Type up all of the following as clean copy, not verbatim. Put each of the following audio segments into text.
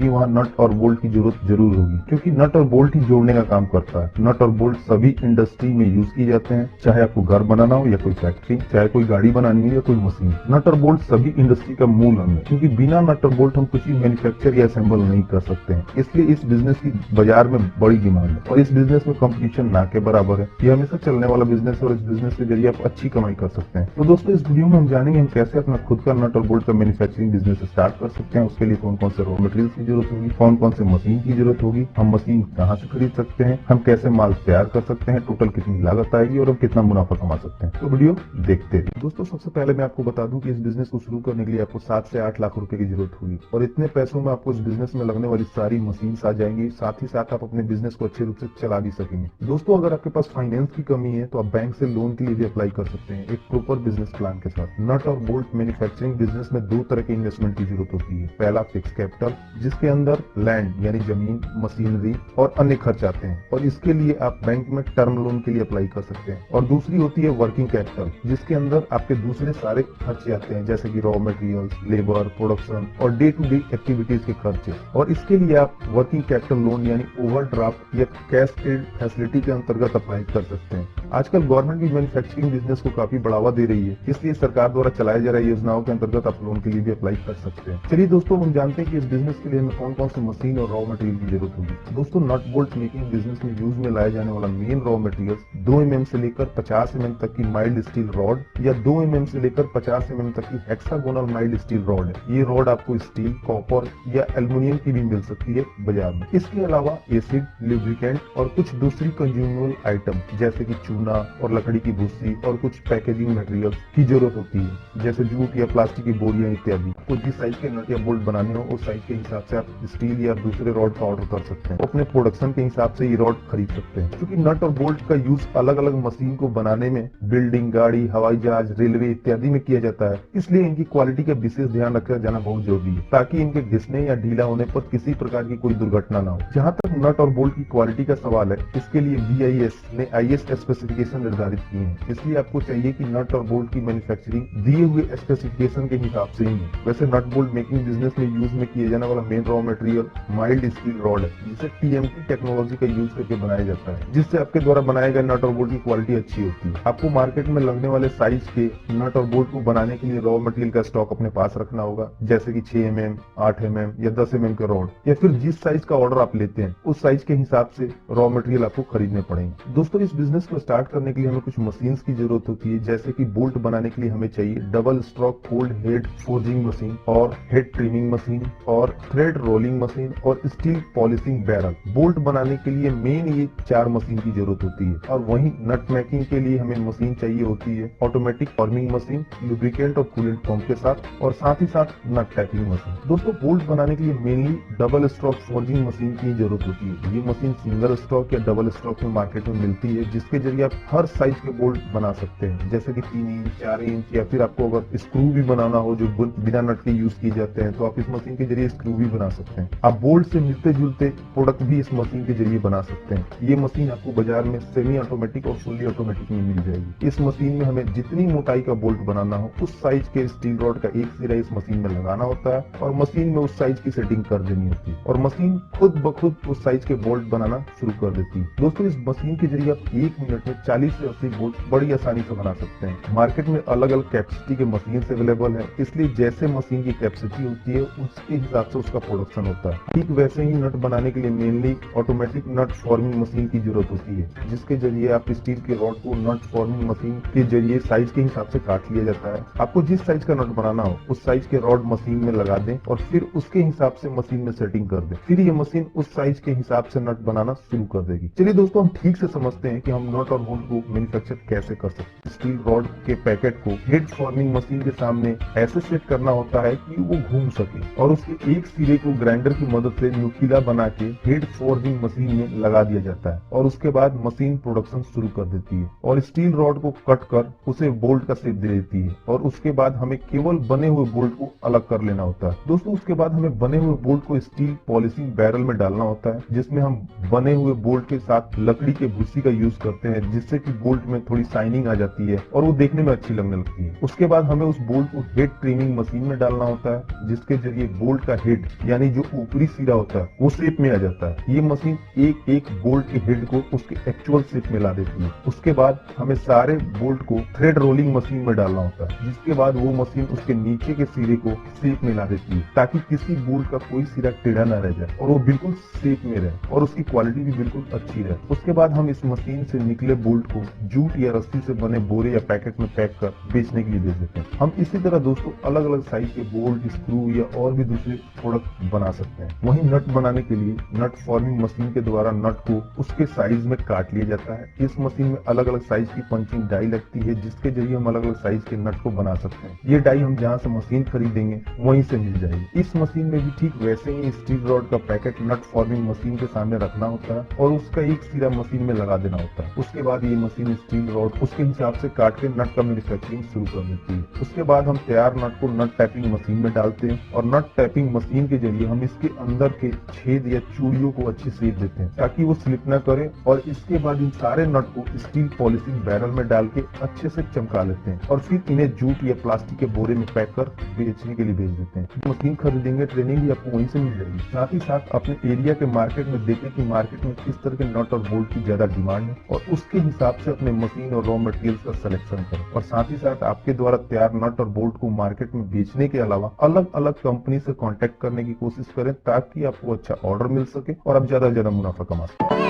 कि वहाँ नट और बोल्ट की जरूरत जरूर होगी, क्योंकि नट और बोल्ट ही जोड़ने का काम करता है। नट और बोल्ट सभी इंडस्ट्री में यूज किए जाते हैं, चाहे आपको घर बनाना हो या कोई फैक्ट्री, चाहे कोई गाड़ी बनानी हो या कोई मशीन। नट और बोल्ट सभी इंडस्ट्री का मूल अंग है, क्योंकि बिना नट और बोल्ट हम कुछ भी मैन्युफैक्चर या असेंबल नहीं कर सकते हैं। इसलिए इस बिजनेस की बाजार में बड़ी डिमांड है और इस बिजनेस में कंपटीशन ना के बराबर है। ये हमेशा चलने वाला बिजनेस है और इस बिजनेस के जरिए आप अच्छी कमाई कर सकते हैं। तो दोस्तों, इस वीडियो में हम जानेंगे हम कैसे अपना खुद का नट और बोल्ट का मैन्युफैक्चरिंग बिजनेस स्टार्ट कर सकते हैं। उसके लिए कौन कौन से रॉ मटेरियल की जरूरत होगी, कौन कौन से मशीन की जरूरत होगी, हम मशीन कहाँ से खरीद सकते हैं, हम कैसे माल तैयार कर सकते हैं, टोटल कितनी लागत आएगी और हम कितना मुनाफा कमा सकते हैं। तो वीडियो देखते हैं। दोस्तों, सबसे पहले मैं आपको बता दूं कि इस बिजनेस को शुरू करने के लिए आपको 7 से 8 लाख रुपए की जरूरत होगी और इतने पैसों में आपको इस बिजनेस में लगने वाली सारी मशीन आ जाएंगी। साथ ही साथ आप अपने बिजनेस को अच्छे रूप से चला भी सकेंगे। दोस्तों, अगर आपके पास फाइनेंस की कमी है तो आप बैंक से लोन के लिए भी अप्लाई कर सकते हैं, एक प्रॉपर बिजनेस प्लान के साथ। नट और बोल्ट मैन्युफैक्चरिंग बिजनेस में 2 तरह के इन्वेस्टमेंट की जरूरत होती है। पहला फिक्स कैपिटल, जिसके अंदर लैंड यानी जमीन, मशीनरी और अन्य खर्च आते हैं और इसके लिए आप बैंक में टर्म लोन के लिए अप्लाई कर सकते हैं। और दूसरी होती है वर्किंग कैपिटल, जिसके अंदर आपके दूसरे सारे खर्चे आते हैं, जैसे कि रॉ मटेरियल्स, लेबर, प्रोडक्शन और डे टू डे एक्टिविटीज के खर्चे। और इसके लिए आप वर्किंग कैपिटल लोन यानी ओवरड्राफ्ट या कैश क्रेडिट फैसिलिटी के अंतर्गत अप्लाई कर सकते हैं। आजकल गवर्नमेंट भी मैन्युफैक्चरिंग बिजनेस को काफी बढ़ावा दे रही है, इसलिए सरकार द्वारा चलाई जा रही योजनाओं के अंतर्गत आप लोन के लिए भी अप्लाई कर सकते हैं। चलिए दोस्तों, हम जानते हैं कि इस बिजनेस के लिए हमें कौन कौन सी मशीन और रॉ मटेरियल की जरूरत होगी। दोस्तों, नट बोल्ट मेकिंग बिजनेस में यूज में लाए जाने वाला मेन रॉ मटेरियल 2 mm से लेकर 50 mm तक की माइल्ड स्टील रॉड या 2 mm से लेकर 50 mm तक की हेक्सागोनल माइल्ड स्टील रॉड है। ये रॉड आपको स्टील, कॉपर या एल्युमिनियम की भी मिल सकती है बाजार में। इसके अलावा एसिड, लुब्रिकेंट और कुछ दूसरी कंज्यूमेबल आइटम जैसे कि चूना और लकड़ी की भूसी और कुछ पैकेजिंग मटेरियल की जरूरत होती है, जैसे जूट या प्लास्टिक की बोरियां इत्यादि। तो जिस साइज के नट या बोल्ट बनाने हो उस साइज के हिसाब से आप स्टील या दूसरे रॉड का ऑर्डर कर सकते हैं। अपने प्रोडक्शन के हिसाब से ये रॉड खरीद सकते हैं। क्योंकि नट और बोल्ट का यूज अलग अलग मशीन को बनाने में बिल्डिंग, गाड़ी, हवाई जहाज, रेलवे इत्यादि में किया जाता है, इसलिए इनकी क्वालिटी का विशेष ध्यान रखा जाना बहुत जरूरी है, ताकि इनके घिसने या ढीला होने पर किसी प्रकार की कोई दुर्घटना न हो। जहाँ तक नट और बोल्ट की क्वालिटी का सवाल है, इसके लिए BIS ने IS स्पेसिफिकेशन निर्धारित किए हैं, इसलिए आपको चाहिए कि नट और बोल्ट की मैन्युफैक्चरिंग दिए हुए स्पेसिफिकेशन के हिसाब से ही है। वैसे नट बोल्ट मेकिंग बिजनेस में यूज में किए जाने वाला main raw material mild steel rod है, जिसे TMT टेक्नोलॉजी का यूज करके बनाया जाता है, जिससे आपके द्वारा बनाए गए नट और बोल्ट की क्वालिटी अच्छी होती है। आपको मार्केट में लगने वाले साइज के नट और बोल्ट को बनाने के लिए रॉ मटेरियल का स्टॉक अपने पास रखना होगा, जैसे कि 6 mm, 8 mm या 10 mm के रॉड, या फिर जिस साइज का ऑर्डर आप लेते हैं उस साइज के हिसाब से रॉ मटेरियल आपको खरीदने पड़ेंगे। दोस्तों, इस बिजनेस को स्टार्ट करने के लिए हमें कुछ मशीन्स की जरूरत होती है, जैसे कि बोल्ट बनाने के लिए हमें चाहिए double stroke cold head forging machine और हेड ट्रिमिंग मशीन और थ्रेड रोलिंग मशीन और स्टील पॉलिशिंग बैरल। बोल्ट बनाने के लिए मेन ये 4 मशीन की जरूरत होती है। और वहीं नट मेकिंग के लिए हमें मशीन चाहिए होती है ऑटोमेटिक फॉर्मिंग मशीन, लुब्रिकेंट और कूलेंट पंप के साथ, और साथ ही साथ नट टैपिंग मशीन। दोस्तों, बोल्ट बनाने के लिए mainly double stroke forging machine की जरूरत होती है। ये मशीन सिंगल स्ट्रोक या डबल स्ट्रोक में मार्केट में मिलती है, जिसके जरिए आप हर साइज के बोल्ट बना सकते हैं, जैसे कि 3 इंच, 4 इंच, या फिर आपको अगर स्क्रू भी बनाना हो जो बिना नट के यूज किए जाते हैं, तो आप इस मशीन के जरिए स्क्रू भी बना सकते हैं। आप बोल्ट से मिलते जुलते प्रोडक्ट भी इस मशीन के जरिए बना सकते हैं। ये मशीन आपको बाजार में सेमी ऑटोमेटिक और फुल्ली ऑटोमेटिक में मिल जाएगी। इस मशीन में हमें जितनी मोटाई का बोल्ट बनाना हो उस साइज के स्टील रॉड का एक सिरा इस मशीन में लगाना होता है और मशीन में उस साइज की सेटिंग कर देनी होती है और मशीन खुद ब खुद उस साइज के बोल्ट बनाना शुरू कर देती है। दोस्तों, इस मशीन के जरिए आप 1 मिनट में 40 से 80 बोल्ट बड़ी आसानी से बना सकते हैं। मार्केट में अलग अलग कैपेसिटी के मशीन अवेलेबल है, इसलिए जैसे मशीन की कैपेसिटी होती है उसके हिसाब से उसका प्रोडक्शन होता है। ठीक वैसे ही नट बनाने के लिए मेनली ऑटोमेटिक नट फॉर्मिंग मशीन की जरूरत होती है, जिसके जरिए आप स्टील के रॉड को नट फॉर्मिंग मशीन के जरिए साइज के हिसाब से काट लिया जाता है। आपको जिस साइज का नट बनाना हो उस साइज के रॉड मशीन में लगा दें और फिर उसके हिसाब से मशीन में सेटिंग कर दें, फिर ये मशीन उस साइज के हिसाब से नट बनाना शुरू कर देगी। चलिए दोस्तों, हम ठीक से समझते हैं कि हम नट और बोल्ट को मैन्युफैक्चर कैसे कर सकते हैं। स्टील रॉड के पैकेट को हेड फॉर्मिंग मशीन के सामने ऐसे सेट करना होता है कि वो घूम सके और उसके एक सिरे को ग्राइंडर की मदद से नुकीला बना के हेड फॉर्मिंग मशीन में लगा दिया जाता है और उसके बाद मशीन प्रोडक्शन शुरू कर देती है और स्टील रॉड को कट कर उसे बोल्ट का शेप दे देती है और उसके बाद हमें केवल बने हुए बोल्ट को अलग कर लेना होता है। दोस्तों, उसके बाद हमें बने हुए बोल्ट को स्टील पॉलिशिंग बैरल में डालना होता है, जिसमें हम बने हुए बोल्ट के साथ लकड़ी के भूसी का यूज करते हैं, जिससे कि बोल्ट में थोड़ी शाइनिंग आ जाती है और वो देखने में अच्छी लगने लगती है। उसके बाद हमें उस बोल्ट को हेड ट्रिमिंग मशीन में डालना होता है, जिसके जरिए बोल्ट का हेड यानी जो ऊपरी सिरा होता है वो शेप में आ जाता है। ये मशीन एक एक बोल्ट के हेड को उसके एक्चुअल शेप में ला देती है। उसके बाद हमें सारे बोल्ट को थ्रेड रोलिंग मशीन में डालना होता है, जिसके बाद वो मशीन उसके नीचे के सिरे को शेप में ला देती है, ताकि किसी बोल्ट का कोई सिरा टेढ़ा ना रह जाए और वो बिल्कुल शेप में रहे और उसकी क्वालिटी भी बिल्कुल अच्छी रहे। उसके बाद हम इस मशीन से निकले बोल्ट को जूट या रस्सी से बने बोरे या पैकेट में पैक कर बेचने के लिए भेज देते हैं। हम इसी तरह दोस्तों अलग अलग साइज के बोल्ट, स्क्रू या और भी दूसरे प्रोडक्ट बना सकते हैं। वहीं नट बनाने के लिए नट फॉर्मिंग मशीन के द्वारा नट को उसके साइज में काट लिया जाता है। इस मशीन में अलग अलग साइज की पंचिंग डाई लगती है, जिसके जरिए हम अलग अलग साइज के नट को बना सकते हैं। ये डाई हम जहाँ से मशीन खरीदेंगे वहीं से मिल जाएगी। इस मशीन में भी ठीक वैसे ही स्टील रॉड का पैकेट नट फॉर्मिंग मशीन के सामने रखना होता है और उसका एक सिरा मशीन में लगा देना होता है। उसके बाद ये मशीन स्टील रॉड उसके हिसाब से काट के नट का मैन्युफैक्चरिंग शुरू कर देती है। उसके बाद हम तैयार नट को नट टैपिंग मशीन में डालते हैं और नट टैपिंग मशीन के जरिए हम इसके अंदर के छेद या चूड़ियों को अच्छी शेप देते हैं ताकि वो स्लिप न करे। और इसके बाद इन सारे नट को स्टील पॉलिशिंग बैरल में डाल के अच्छे से चमका लेते हैं और फिर इन्हें जूट या प्लास्टिक के बोरे में पैक कर बेचने के लिए भेज देते हैं। मशीन खरीदेंगे, ट्रेनिंग भी आपको वहीं से मिल जाएगी। साथ ही साथ अपने एरिया के मार्केट में देखें कि मार्केट में किस तरह के नट और बोल्ट की ज्यादा डिमांड है और उसके हिसाब से अपने मशीन और रॉ मटेरियल्स का सिलेक्शन करें। और साथ ही साथ आपके द्वारा तैयार नट और बोल्ट को मार्केट में बेचने के अलावा अलग अलग कंपनी से कांटेक्ट करने की कोशिश करें ताकि आपको अच्छा ऑर्डर मिल सके और आप ज्यादा से ज्यादा मुनाफा कमा सकें।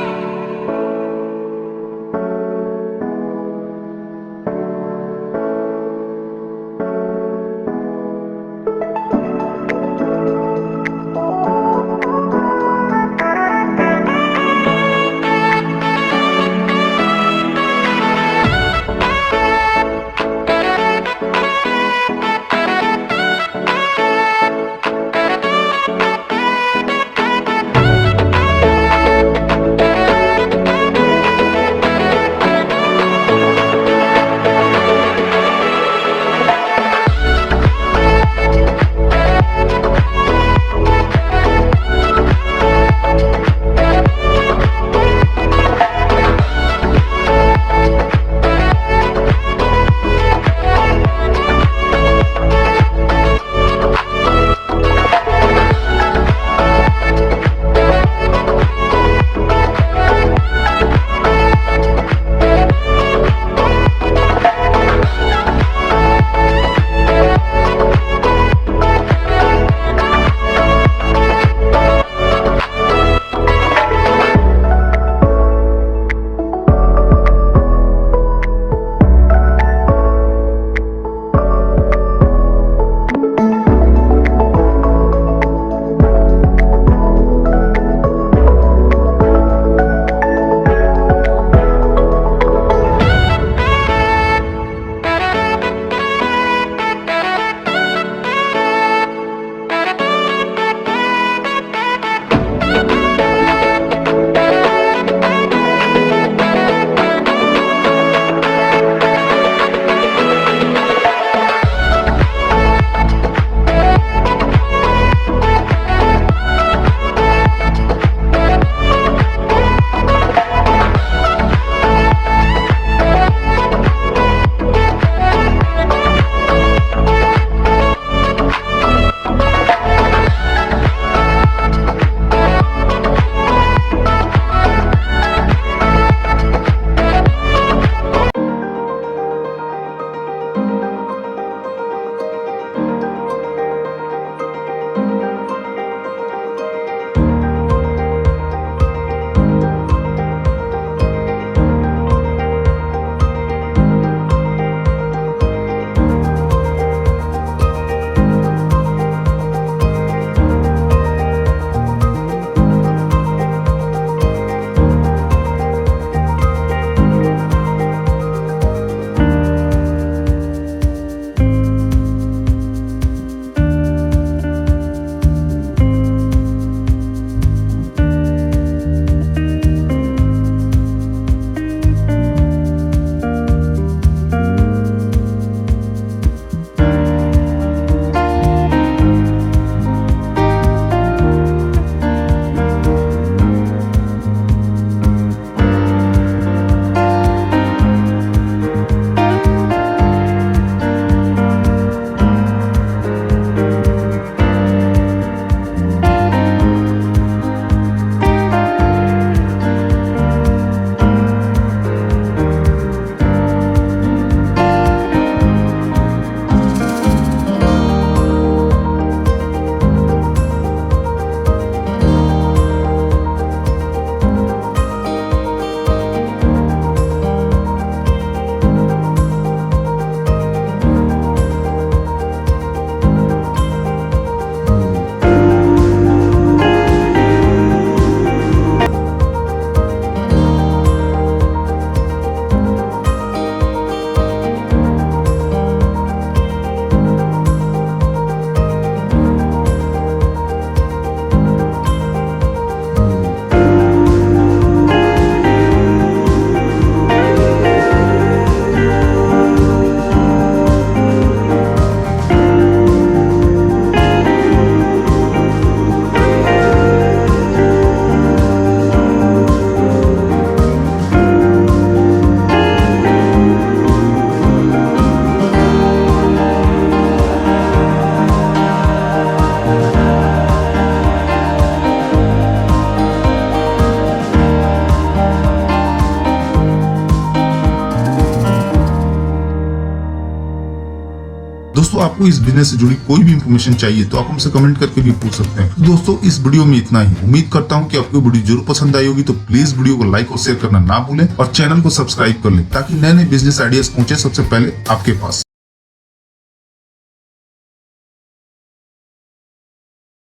दोस्तों आपको इस बिजनेस से जुड़ी कोई भी इन्फॉर्मेशन चाहिए तो आप हमसे कमेंट करके भी पूछ सकते हैं। तो दोस्तों इस वीडियो में इतना ही। उम्मीद करता हूँ कि आपको वीडियो जरूर पसंद आई होगी। तो प्लीज वीडियो को लाइक और शेयर करना ना भूलें और चैनल को सब्सक्राइब कर लें ताकि नए नए बिजनेस आइडियाज पहुंचे सबसे पहले आपके पास।